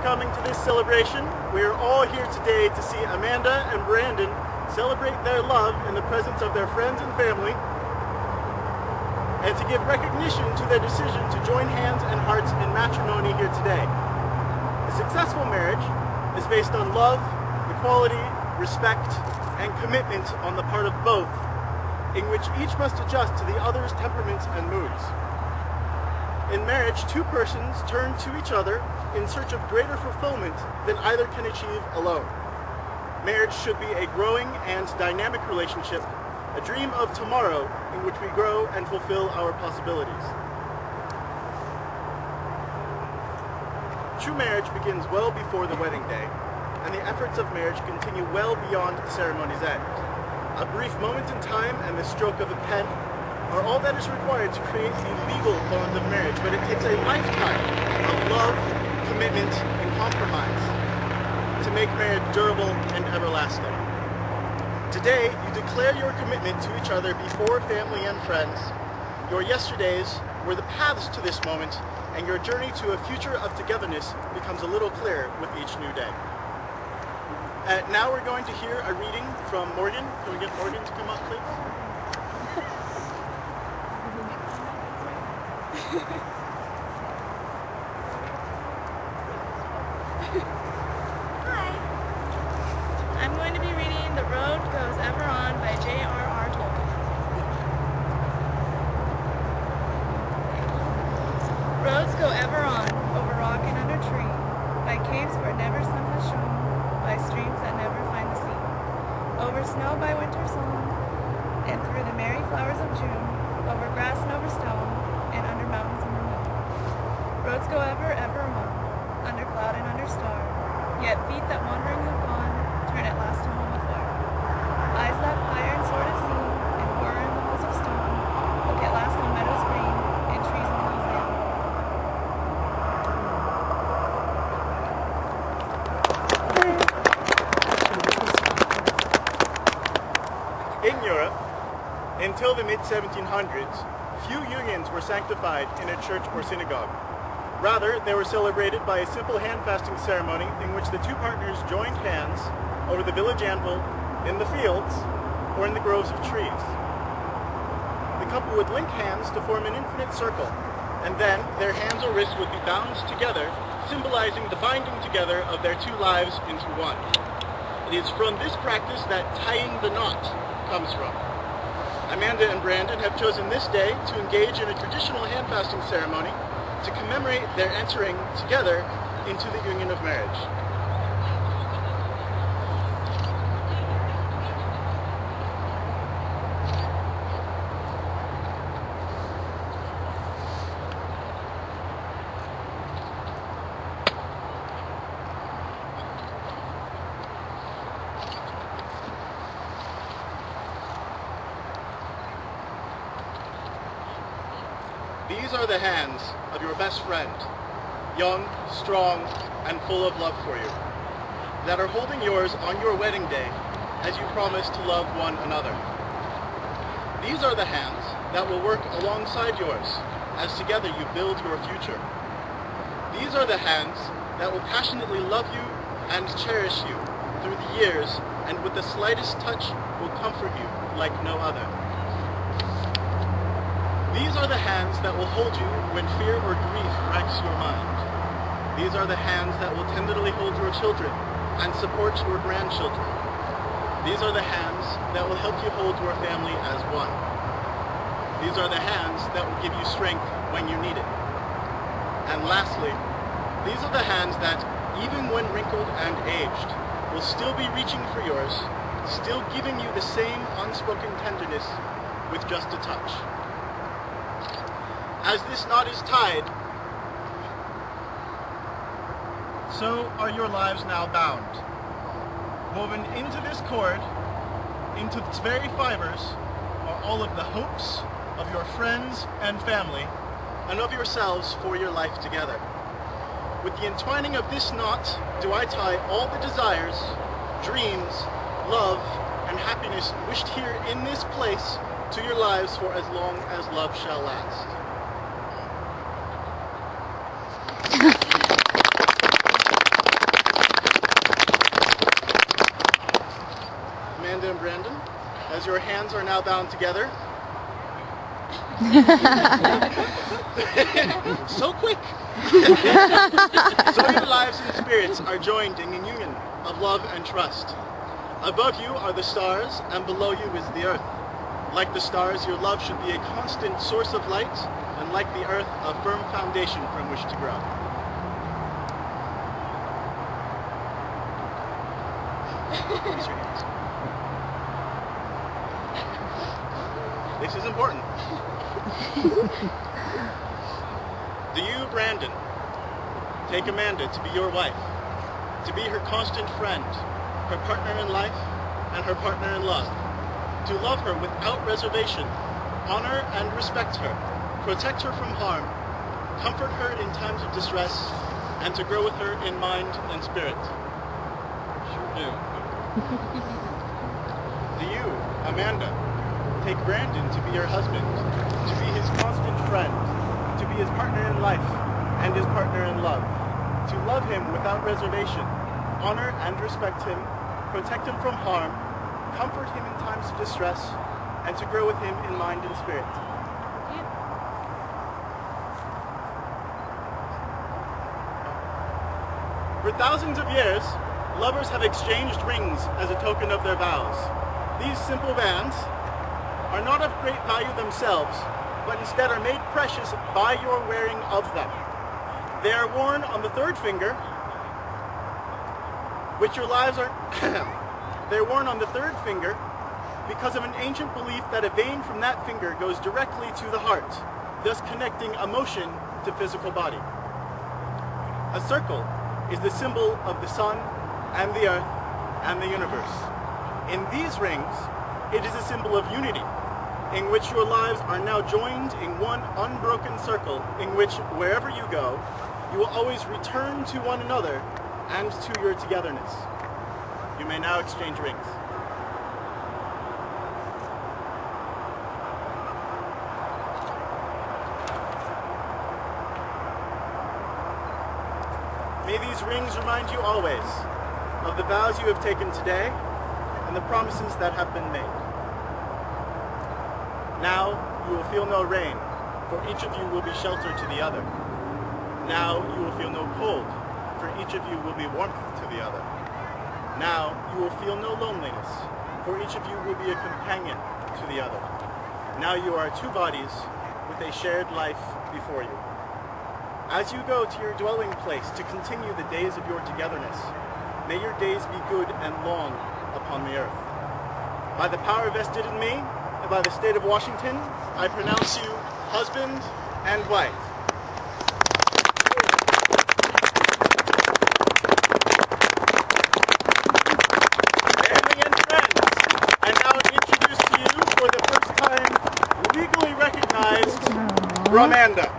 coming to this celebration. We are all here today to see Amanda and Brandon celebrate their love in the presence of their friends and family, and to give recognition to their decision to join hands and hearts in matrimony here today. A successful marriage is based on love, equality, respect, and commitment on the part of both, in which each must adjust to the other's temperaments and moods. In marriage, two persons turn to each other in search of greater fulfillment than either can achieve alone. Marriage should be a growing and dynamic relationship, a dream of tomorrow in which we grow and fulfill our possibilities. True marriage begins well before the wedding day, and the efforts of marriage continue well beyond the ceremony's end. A brief moment in time and the stroke of a pen are all that is required to create the legal bond of marriage, but it takes a lifetime of love, commitment, and compromise to make marriage durable and everlasting. Today, you declare your commitment to each other before family and friends. Your yesterdays were the paths to this moment, and your journey to a future of togetherness becomes a little clearer with each new day. Now we're going to hear a reading from Morgan. Can we get Morgan to come up, please? Hi. I'm going to be reading The Road Goes Ever On by J.R.R. Tolkien. Roads go ever on, over rock and under tree, by caves where never sun has shone, by streams that never find the sea, over snow by winter's song, and through the merry flowers of June, over grass and over stone, and under mountains and the moon. Roads go ever, ever on, under cloud and under star, yet feet that wandering have gone, turn at last to home afar. Eyes that fire and sword have seen, and horror in the halls of stone, look at last on meadows green, and trees and hills they own. In Europe, until the mid-1700s, few unions were sanctified in a church or synagogue. Rather, they were celebrated by a simple hand-fasting ceremony in which the two partners joined hands over the village anvil, in the fields, or in the groves of trees. The couple would link hands to form an infinite circle, and then their hands or wrists would be bound together, symbolizing the binding together of their two lives into one. It is from this practice that tying the knot comes from. Amanda and Brandon have chosen this day to engage in a traditional hand-fasting ceremony to commemorate their entering together into the union of marriage. These are the hands of your best friend, young, strong, and full of love for you, that are holding yours on your wedding day as you promise to love one another. These are the hands that will work alongside yours as together you build your future. These are the hands that will passionately love you and cherish you through the years, and with the slightest touch will comfort you like no other. These are the hands that will hold you when fear or grief racks your mind. These are the hands that will tenderly hold your children and support your grandchildren. These are the hands that will help you hold your family as one. These are the hands that will give you strength when you need it. And lastly, these are the hands that, even when wrinkled and aged, will still be reaching for yours, still giving you the same unspoken tenderness with just a touch. As this knot is tied, so are your lives now bound. Woven into this cord, into its very fibers, are all of the hopes of your friends and family, and of yourselves for your life together. With the entwining of this knot, do I tie all the desires, dreams, love, and happiness wished here in this place to your lives for as long as love shall last. as your hands are now bound together. So quick! So your lives and spirits are joined in a union of love and trust. Above you are the stars, and below you is the earth. Like the stars, your love should be a constant source of light, and like the earth, a firm foundation from which to grow. Raise your hands. This is important. Do you, Brandon, take Amanda to be your wife, to be her constant friend, her partner in life, and her partner in love, to love her without reservation, honor and respect her, protect her from harm, comfort her in times of distress, and to grow with her in mind and spirit? Sure do. Do you, Amanda, take Brandon to be your husband, to be his constant friend, to be his partner in life and his partner in love, to love him without reservation, honor and respect him, protect him from harm, comfort him in times of distress, and to grow with him in mind and spirit? For thousands of years, lovers have exchanged rings as a token of their vows. These simple bands are not of great value themselves, but instead are made precious by your wearing of them. They are worn on the third finger, which your lives are... They're worn on the third finger because of an ancient belief that a vein from that finger goes directly to the heart, thus connecting emotion to physical body. A circle is the symbol of the sun and the earth and the universe. In these rings, it is a symbol of unity, in which your lives are now joined in one unbroken circle, in which, wherever you go, you will always return to one another and to your togetherness. You may now exchange rings. May these rings remind you always of the vows you have taken today and the promises that have been made. Now you will feel no rain, for each of you will be shelter to the other. Now you will feel no cold, for each of you will be warmth to the other. Now you will feel no loneliness, for each of you will be a companion to the other. Now you are two bodies with a shared life before you. As you go to your dwelling place to continue the days of your togetherness, may your days be good and long upon the earth. By the power vested in me, and by the state of Washington, I pronounce you husband and wife. Family and friends, I now introduce to you for the first time legally recognized Bramanda.